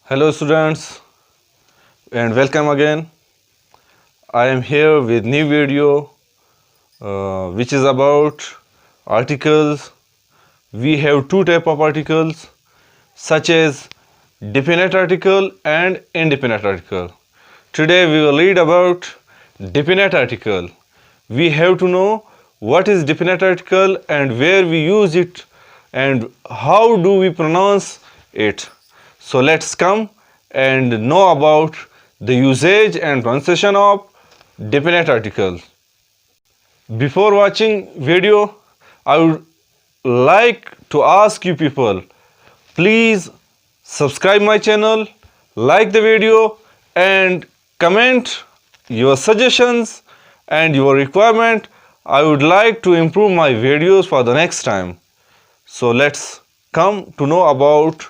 Hello students and welcome again. I am here with new video which is about articles. We have two type of articles such as definite article and indefinite article. Today we will read about definite article. We have to know what is definite article and where we use it and how do we pronounce it. So let's come and know about the usage and pronunciation of definite articles. Before watching video, I would like to ask you people, please subscribe my channel, like the video and comment your suggestions and your requirement. I would like to improve my videos for the next time. So let's come to know about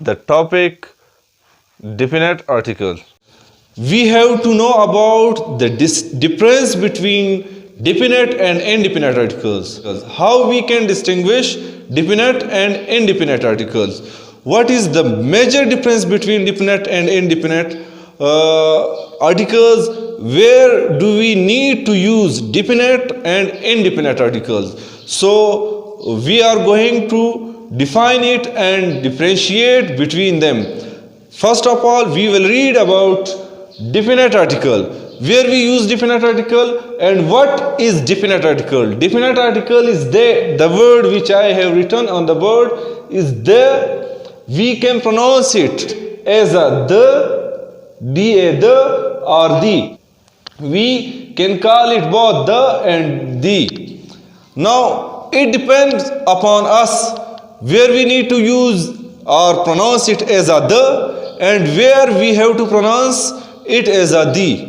the topic definite article. We have to know about the difference between definite and indefinite articles. How we can distinguish definite and indefinite articles. What is the major difference between definite and indefinite articles? Where do we need to use definite and indefinite articles? So we are going to define it and differentiate between them. First of all, we will read about definite article. Where we use definite article and what is definite article. Definite article is the word which I have written on the board is the. We can pronounce it as a the or the. We can call it both the and the. Now it depends upon us where we need to use or pronounce it as a the and where we have to pronounce it as a the.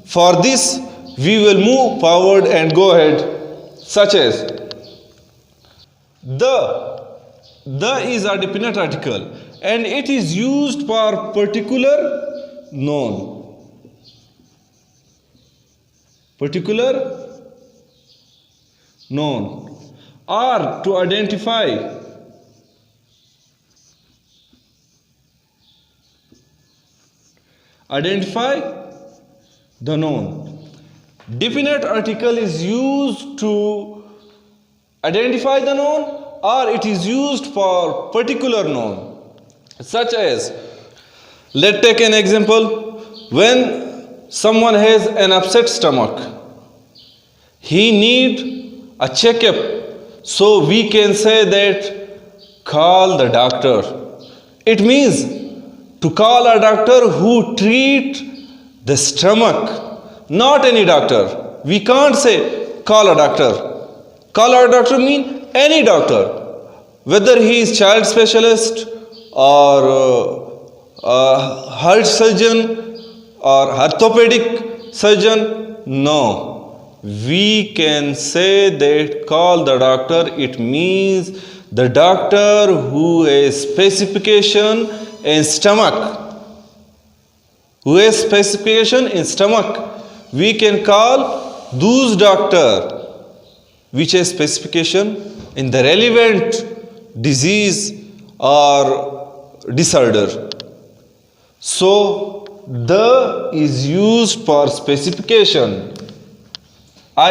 For this we will move forward and go ahead, such as the is a definite article and it is used for particular noun. Particular noun or to identify the noun. Definite article is used to identify the noun or it is used for particular noun, such as, let's take an example. When someone has an upset stomach, he need a checkup, so we can say that call the doctor. It means to call a doctor who treat the stomach, not any doctor. We can't say call a doctor. Call a doctor mean any doctor, whether he is child specialist or heart surgeon or orthopedic surgeon. No, we can say that call the doctor. It means the doctor who has specification in stomach. Who has specification in stomach. We can call those doctor which has specification in the relevant disease or disorder. So the is used for specification. I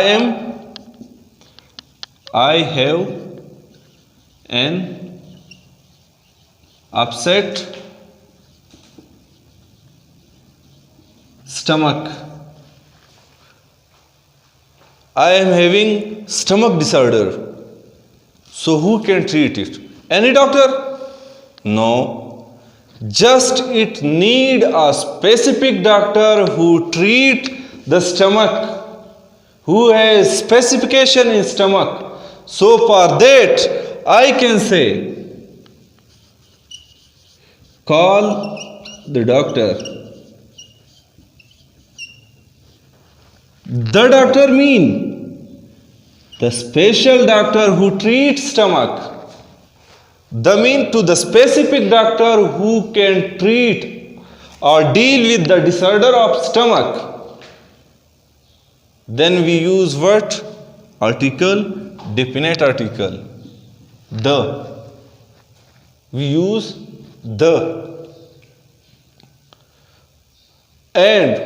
have an upset stomach. I am having stomach disorder. So who can treat it? Any doctor? No. Just it need a specific doctor who treat the stomach, who has specification in stomach. So for that I can say call the doctor. The doctor mean the special doctor who treats stomach. The mean to the specific doctor who can treat or deal with the disorder of stomach. Then we use what? Article, definite article. The. We use the. and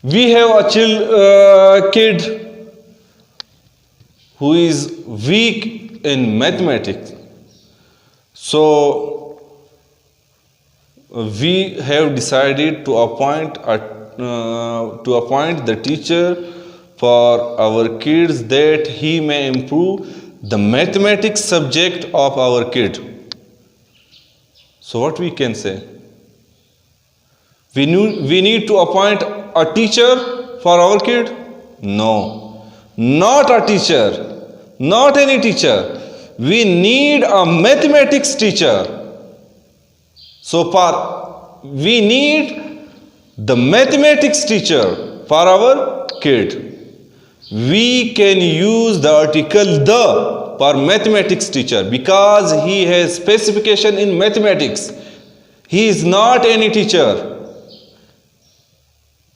we have a kid who is weak in mathematics. So we have decided to appoint the teacher for our kids that he may improve the mathematics subject of our kid. So what we can say? We need to appoint a teacher for our kid? No, not a teacher, not any teacher. We need a mathematics teacher. So we need the mathematics teacher for our kid. We can use the article the for mathematics teacher because he has specification in mathematics. He is not any teacher.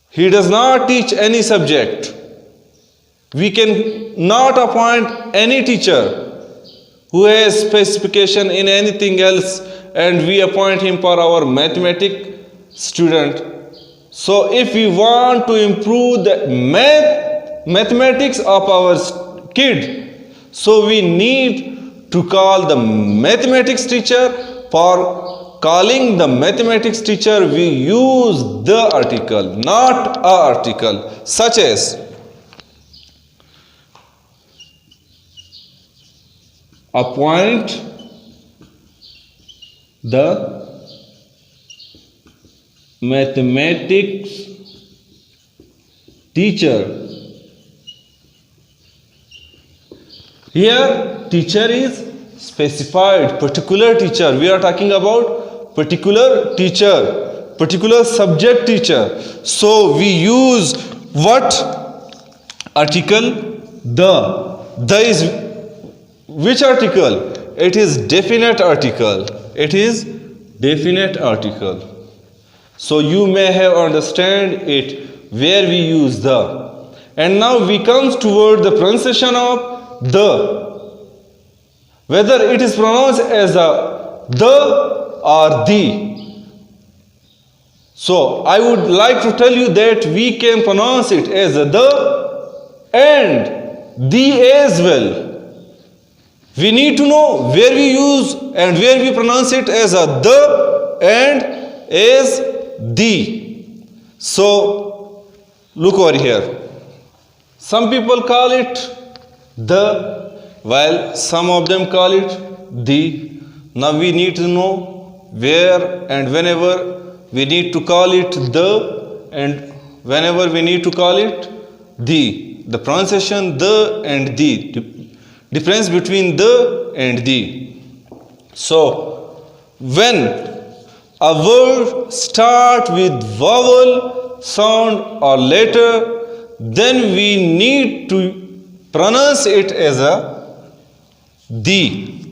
He does not teach any subject. We can not appoint any teacher who has specification in anything else and we appoint him for our mathematics student. So if we want to improve the mathematics of our kid, so we need to call the mathematics teacher. For calling the mathematics teacher, we use the article, not a article, such as appoint the mathematics teacher. Here teacher is specified, particular teacher. We are talking about particular teacher, particular subject teacher. So we use what article? The is which article? It is definite article. It is definite article. So you may have understand it where we use the. And now we comes toward the pronunciation of the. Whether it is pronounced as a the or the. So I would like to tell you that we can pronounce it as a the and the as well. We need to know where we use and where we pronounce it as a the and as the. So look over here. Some people call it the, while some of them call it the. Now we need to know where and whenever we need to call it the and whenever we need to call it the. The pronunciation the and the. Difference between the and the. So when a word start with vowel sound or letter, then we need to pronounce it as a the,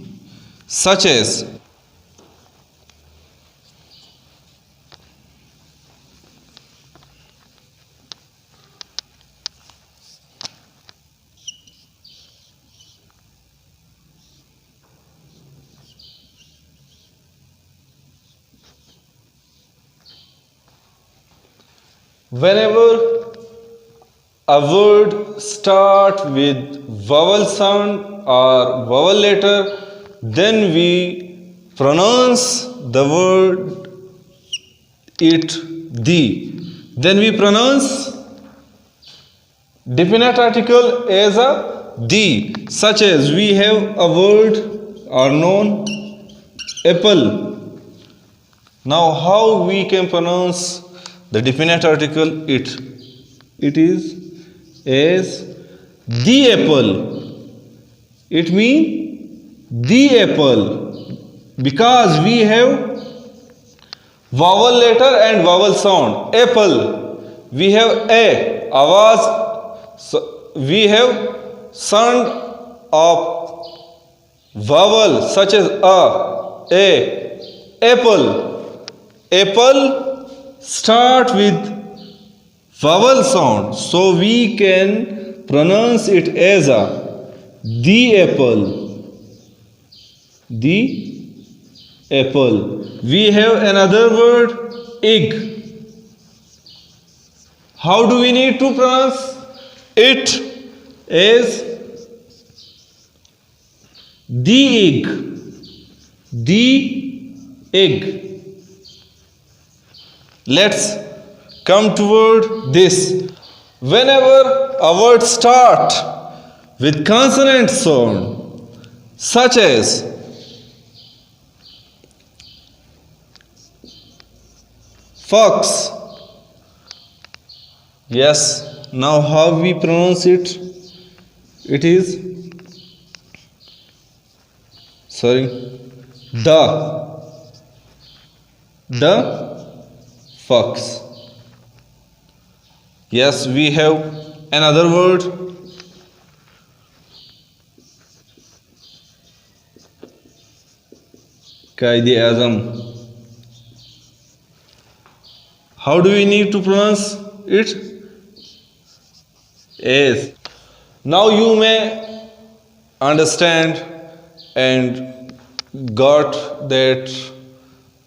such as whenever a word start with vowel sound or vowel letter, then we pronounce the word it the. Then we pronounce definite article as a the, such as we have a word or known apple. Now how we can pronounce the definite article it? It is as the apple. It means the apple because we have vowel letter and vowel sound. Apple, we have a awaz, so we have sound of vowel such as a. Apple, apple start with vowel sound, so we can pronounce it as a the apple. The apple. We have another word egg. How do we need to pronounce it? As the egg. The egg. Let's come toward this. Whenever a word starts with consonant sound, such as fox. Yes, now how we pronounce it? It is the fox. Yes, we have another word. Qaid-e-Azam. How do we need to pronounce it? As. Now you may understand and got that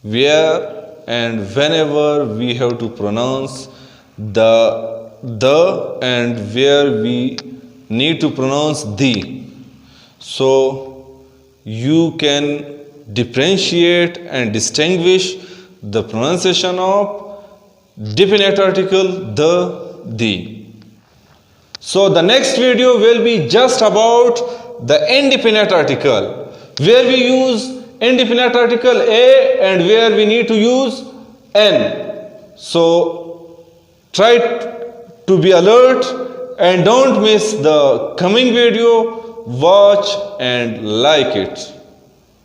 where and whenever we have to pronounce the and where we need to pronounce the. So you can differentiate and distinguish the pronunciation of definite article the. So the next video will be just about the indefinite article, where we use indefinite article a and where we need to use n. So try to be alert and don't miss the coming video. Watch and like it.